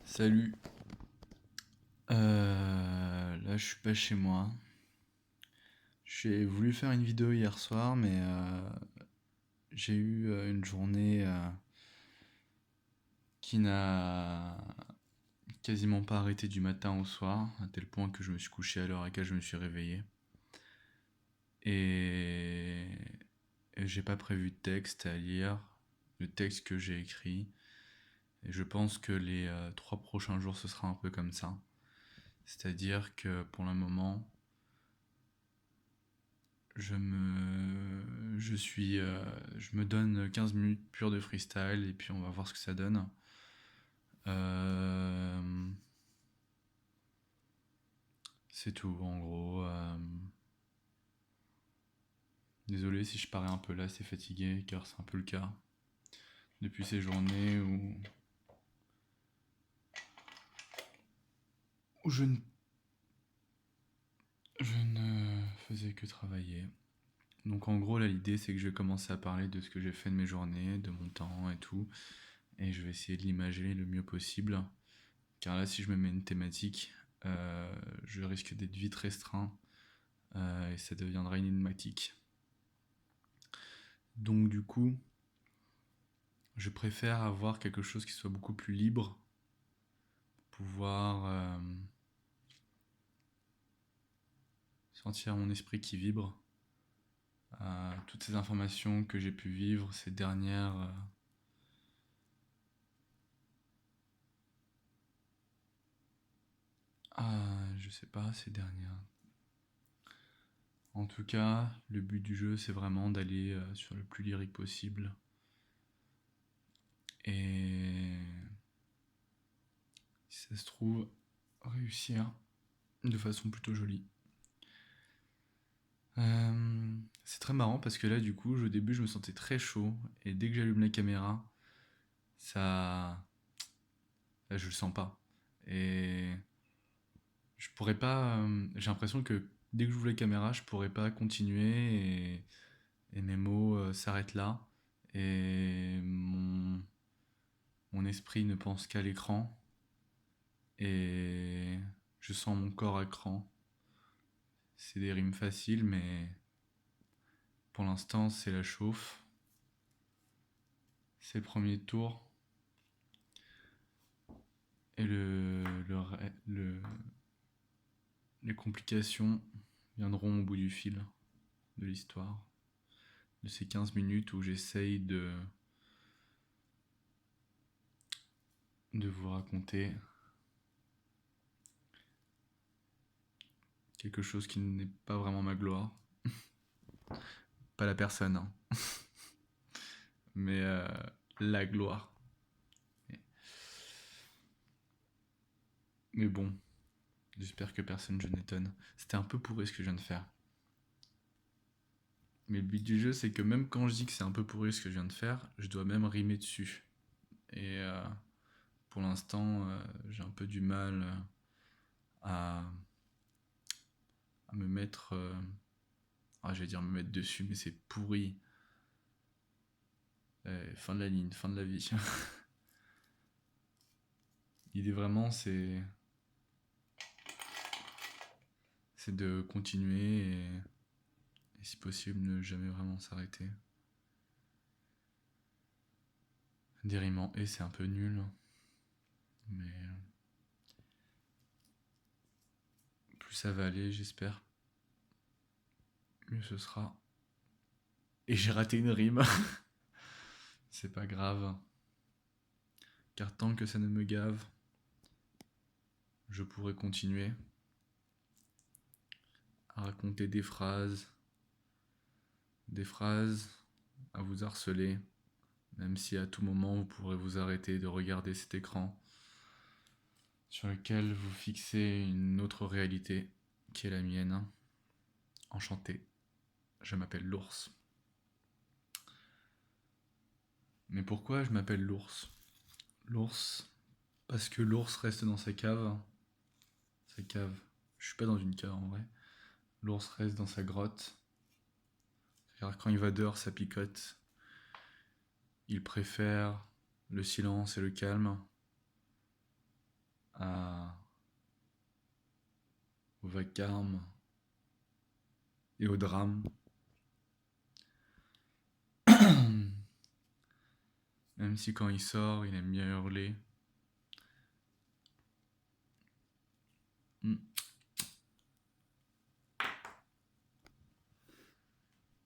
Salut. Là, je suis pas chez moi. J'ai voulu faire une vidéo hier soir, mais j'ai eu une journée qui n'a quasiment pas arrêté du matin au soir, à tel point que je me suis couché à l'heure à laquelle je me suis réveillé. Et, et j'ai pas prévu de texte à lire, le texte que j'ai écrit. Et je pense que les 3 prochains jours, ce sera un peu comme ça. C'est-à-dire que pour le moment, je me donne 15 minutes pure de freestyle et puis on va voir ce que ça donne. Euh, c'est tout en gros. Désolé si je parais un peu là, c'est fatigué, car c'est un peu le cas. Depuis ces journées où je ne faisais que travailler. Donc en gros là l'idée c'est que je vais commencer à parler de ce que j'ai fait de mes journées, de mon temps et tout. Et je vais essayer de l'imager le mieux possible. Car là si je me mets une thématique, je risque d'être vite restreint et ça deviendra une énigmatique. Donc du coup, je préfère avoir quelque chose qui soit beaucoup plus libre, pouvoir sentir mon esprit qui vibre. Toutes ces informations que j'ai pu vivre ces dernières... je sais pas, ces dernières... En tout cas, le but du jeu, c'est vraiment d'aller sur le plus lyrique possible. Et si ça se trouve, réussir de façon plutôt jolie. C'est très marrant parce que là, du coup, au début, je me sentais très chaud. Et dès que j'allume la caméra, ça. Là, je le sens pas. Et je pourrais pas. J'ai l'impression que dès que j'ouvre la caméra, je pourrais pas continuer. Et mes mots s'arrêtent là. Et mon esprit ne pense qu'à l'écran. Et je sens mon corps à cran. C'est des rimes faciles, mais pour l'instant, c'est la chauffe. C'est le premier tour. Et les complications viendront au bout du fil de l'histoire. De ces 15 minutes où j'essaye de vous raconter quelque chose qui n'est pas vraiment ma gloire. Pas la personne, hein, mais la gloire. Mais bon, j'espère que personne je n'étonne. C'était un peu pourri ce que je viens de faire. Mais le but du jeu, c'est que même quand je dis que c'est un peu pourri ce que je viens de faire, je dois même rimer dessus. Et pour l'instant, j'ai un peu du mal à, à me mettre. Je vais dire me mettre dessus, mais c'est pourri. Fin de la ligne, fin de la vie. L'idée vraiment, c'est de continuer et si possible ne jamais vraiment s'arrêter. Des rimes en et c'est un peu nul, mais plus ça va aller, j'espère, mieux ce sera. Et j'ai raté une rime, c'est pas grave, car tant que ça ne me gave, je pourrais continuer à raconter des phrases à vous harceler, même si à tout moment vous pourrez vous arrêter de regarder cet écran sur lequel vous fixez une autre réalité qui est la mienne. Enchanté, je m'appelle l'ours. Mais pourquoi je m'appelle l'ours? L'ours, parce que l'ours reste dans sa cave. Sa cave. Je suis pas dans une cave en vrai. L'ours reste dans sa grotte. Car quand il va dehors, ça picote. Il préfère le silence et le calme. au vacarme et au drame. Même si quand il sort, il aime bien hurler. Hmm.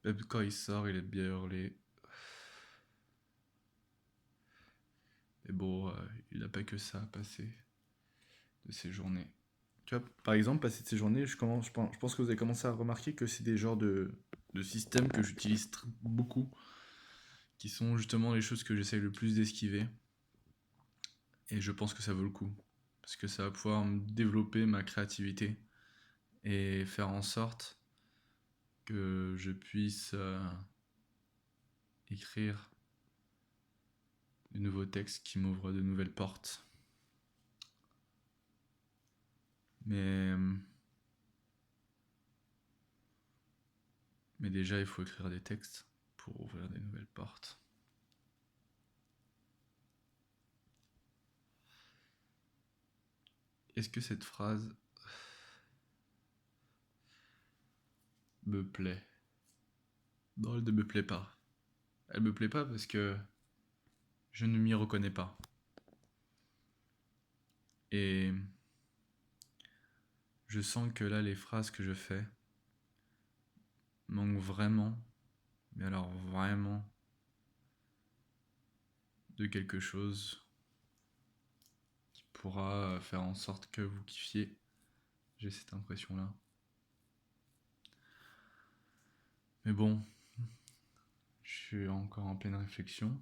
Même quand il sort, il aime bien hurler. Mais bon, il n'a pas que ça à passer de ses journées. Tu vois, par exemple, passer de ces journées, je pense que vous avez commencé à remarquer que c'est des genres de systèmes que j'utilise beaucoup, qui sont justement les choses que j'essaye le plus d'esquiver. Et je pense que ça vaut le coup. Parce que ça va pouvoir me développer ma créativité et faire en sorte que je puisse écrire de nouveaux textes qui m'ouvrent de nouvelles portes. Mais déjà, il faut écrire des textes pour ouvrir des nouvelles portes. Est-ce que cette phrase me plaît? Non, elle ne me plaît pas. Elle me plaît pas parce que je ne m'y reconnais pas. Et je sens que là, les phrases que je fais manquent vraiment, mais alors vraiment, de quelque chose qui pourra faire en sorte que vous kiffiez. J'ai cette impression-là. Mais bon, je suis encore en pleine réflexion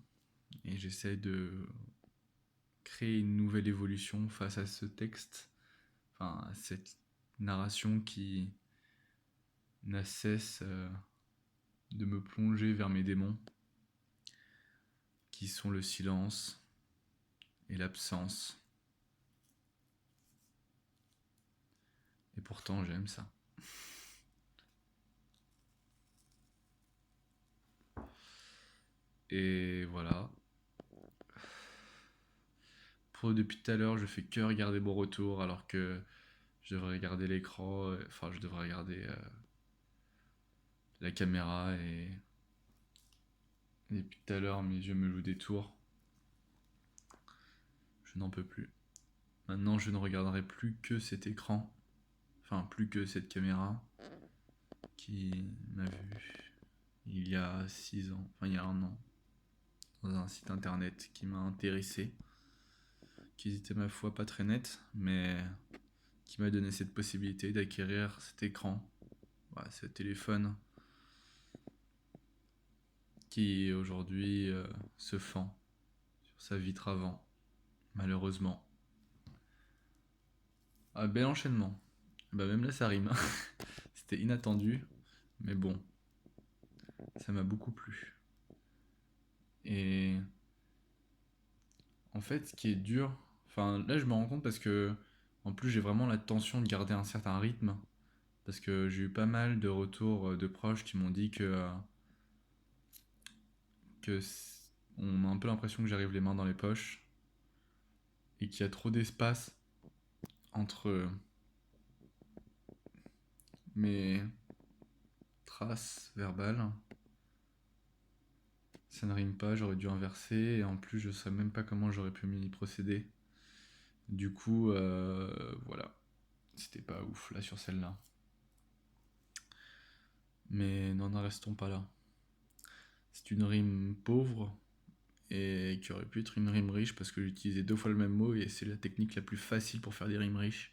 et j'essaie de créer une nouvelle évolution face à ce texte, enfin à cette narration qui n'a cesse de me plonger vers mes démons, qui sont le silence et l'absence. Et pourtant j'aime ça. Et voilà. Depuis tout à l'heure, je fais que regarder mon retour alors que je devrais regarder l'écran, enfin je devrais regarder la caméra et depuis tout à l'heure mes yeux me jouent des tours. Je n'en peux plus. Maintenant je ne regarderai plus que cet écran, enfin plus que cette caméra qui m'a vu il y a 6 ans, enfin il y a 1 an, dans un site internet qui m'a intéressé, qui était ma foi pas très net, mais qui m'a donné cette possibilité d'acquérir cet écran, ce téléphone qui aujourd'hui se fend sur sa vitre avant, malheureusement. Ah, bel enchaînement. Bah même là ça rime. C'était inattendu, mais bon, ça m'a beaucoup plu. Et en fait, ce qui est dur, enfin là je me rends compte parce que en plus j'ai vraiment la tension de garder un certain rythme, parce que j'ai eu pas mal de retours de proches qui m'ont dit que on a un peu l'impression que j'arrive les mains dans les poches et qu'il y a trop d'espace entre mes traces verbales. Ça ne rime pas, j'aurais dû inverser, et en plus je sais même pas comment j'aurais pu m'y procéder. Du coup, voilà, c'était pas ouf là sur celle-là. Mais n'en restons pas là. C'est une rime pauvre et qui aurait pu être une rime riche parce que j'utilisais 2 fois le même mot et c'est la technique la plus facile pour faire des rimes riches.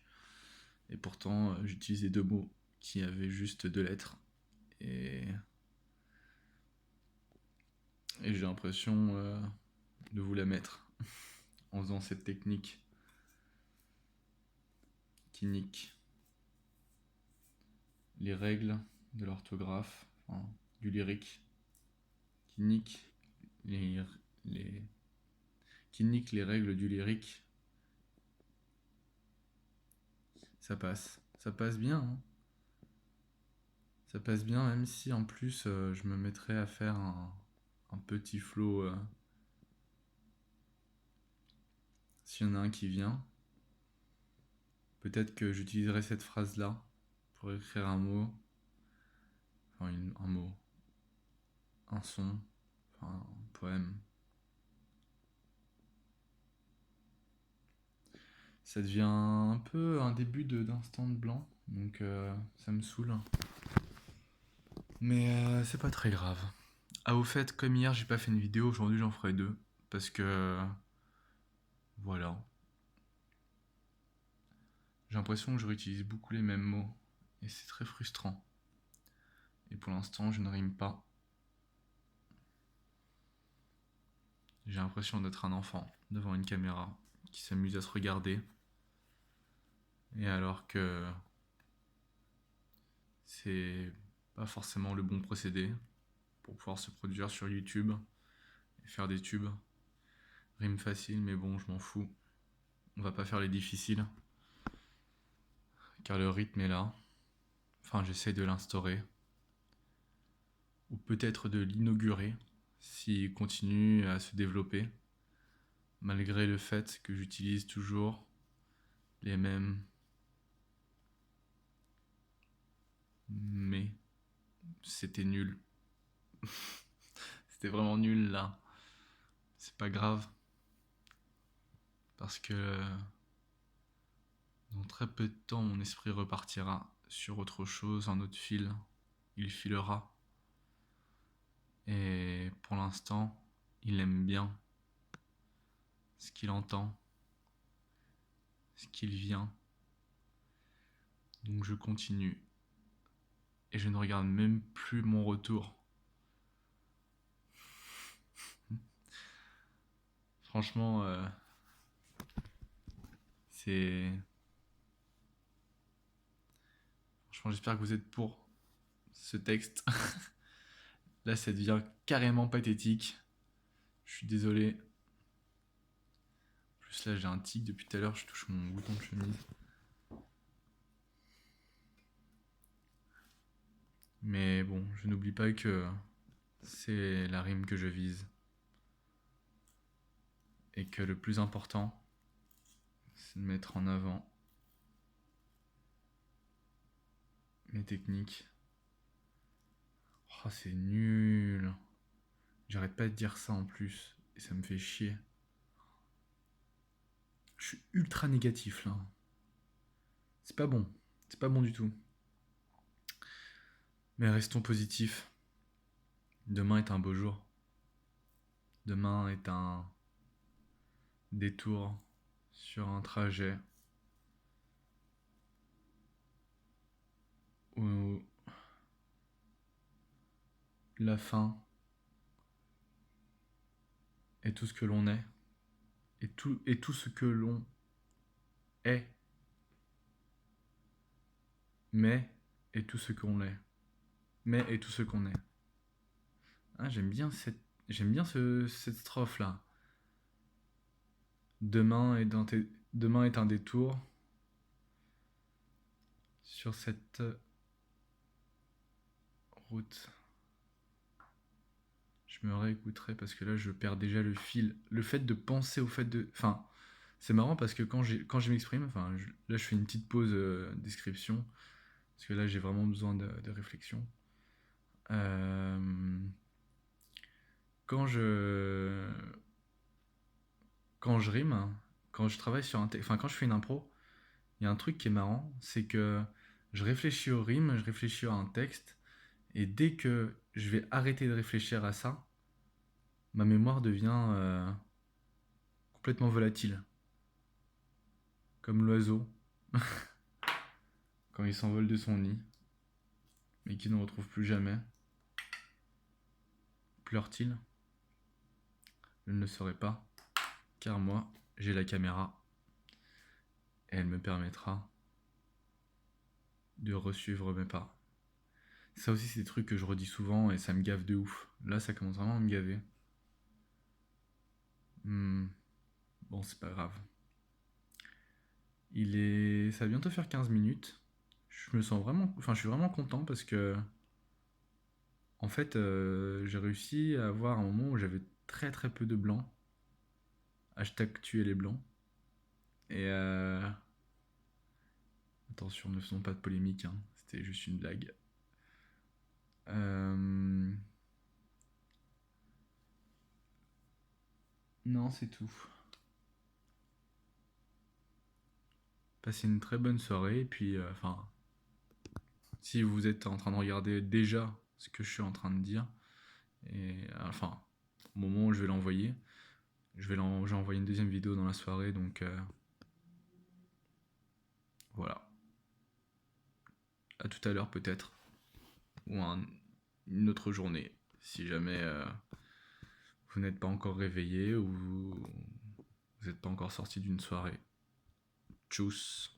Et pourtant, j'utilisais 2 mots qui avaient juste 2 lettres. Et, et j'ai l'impression de vous la mettre en faisant cette technique qui nique les règles de l'orthographe, enfin, du lyrique, qui nique les, les, qui nique les règles du lyrique. Ça passe bien, hein. Ça passe bien, même si en plus je me mettrais à faire un petit flow s'il y en a un qui vient. Peut-être que j'utiliserai cette phrase-là pour écrire un mot, enfin un mot, un son, enfin un poème. Ça devient un peu un début d'instant de blanc, donc ça me saoule. Mais c'est pas très grave. Ah, au fait, comme hier j'ai pas fait une vidéo, aujourd'hui j'en ferai deux. Parce que voilà. J'ai l'impression que je réutilise beaucoup les mêmes mots. Et c'est très frustrant. Et pour l'instant, je ne rime pas. J'ai l'impression d'être un enfant devant une caméra qui s'amuse à se regarder. Et alors que c'est pas forcément le bon procédé pour pouvoir se produire sur YouTube et faire des tubes. Rime facile, mais bon, je m'en fous. On va pas faire les difficiles. Car le rythme est là. Enfin, j'essaie de l'instaurer. Ou peut-être de l'inaugurer s'il continue à se développer, malgré le fait que j'utilise toujours les mêmes mais. C'était nul. C'était vraiment nul là. C'est pas grave. Parce que dans très peu de temps, mon esprit repartira sur autre chose, un autre fil. Il filera. Et pour l'instant, il aime bien ce qu'il entend, ce qu'il vient. Donc je continue. Et je ne regarde même plus mon retour. Franchement, c'est. Franchement, j'espère que vous êtes pour ce texte. Là, ça devient carrément pathétique. Je suis désolé. En plus, là, j'ai un tic depuis tout à l'heure. Je touche mon bouton de chemise. Mais bon, je n'oublie pas que c'est la rime que je vise. Et que le plus important, c'est de mettre en avant mes techniques. Oh, c'est nul. J'arrête pas de dire ça en plus. Et ça me fait chier. Je suis ultra négatif là. C'est pas bon. C'est pas bon du tout. Mais restons positifs. Demain est un beau jour. Demain est un détour sur un trajet où la fin est tout ce que l'on est. Et tout ce que l'on est. Mais est tout ce qu'on est. Mais est tout ce qu'on est. Ah, j'aime bien cette strophe là. Demain est un détour sur cette route. Je me réécouterai parce que là je perds déjà le fil. Le fait de penser au fait de. Enfin, c'est marrant parce que quand je m'exprime, là je fais une petite pause description parce que là j'ai vraiment besoin de réflexion. Euh, quand je quand je rime, quand je travaille sur un texte, enfin quand je fais une impro, il y a un truc qui est marrant, c'est que je réfléchis aux rimes, je réfléchis à un texte, et dès que je vais arrêter de réfléchir à ça, ma mémoire devient complètement volatile, comme l'oiseau quand il s'envole de son nid, mais qui ne retrouve plus jamais. Pleure-t-il? Je ne le saurais pas, car moi, j'ai la caméra, et elle me permettra de resuivre mes pas. Ça aussi, c'est des trucs que je redis souvent et ça me gave de ouf. Là, ça commence vraiment à me gaver. Bon, c'est pas grave. Ça va bientôt faire 15 minutes. Je suis vraiment content parce que, en fait, j'ai réussi à avoir un moment où j'avais très très peu de blancs. Hashtag tuer les blancs. Et Attention, ne faisons pas de polémique, hein. C'était juste une blague. Euh, Non, c'est tout. Passez une très bonne soirée, et puis, enfin, si vous êtes en train de regarder déjà ce que je suis en train de dire, et enfin, au moment où je vais l'envoyer, j'ai envoyé une deuxième vidéo dans la soirée, donc voilà. À tout à l'heure peut-être, ou une autre journée, si jamais vous n'êtes pas encore réveillé ou vous n'êtes pas encore sorti d'une soirée. Tchuss.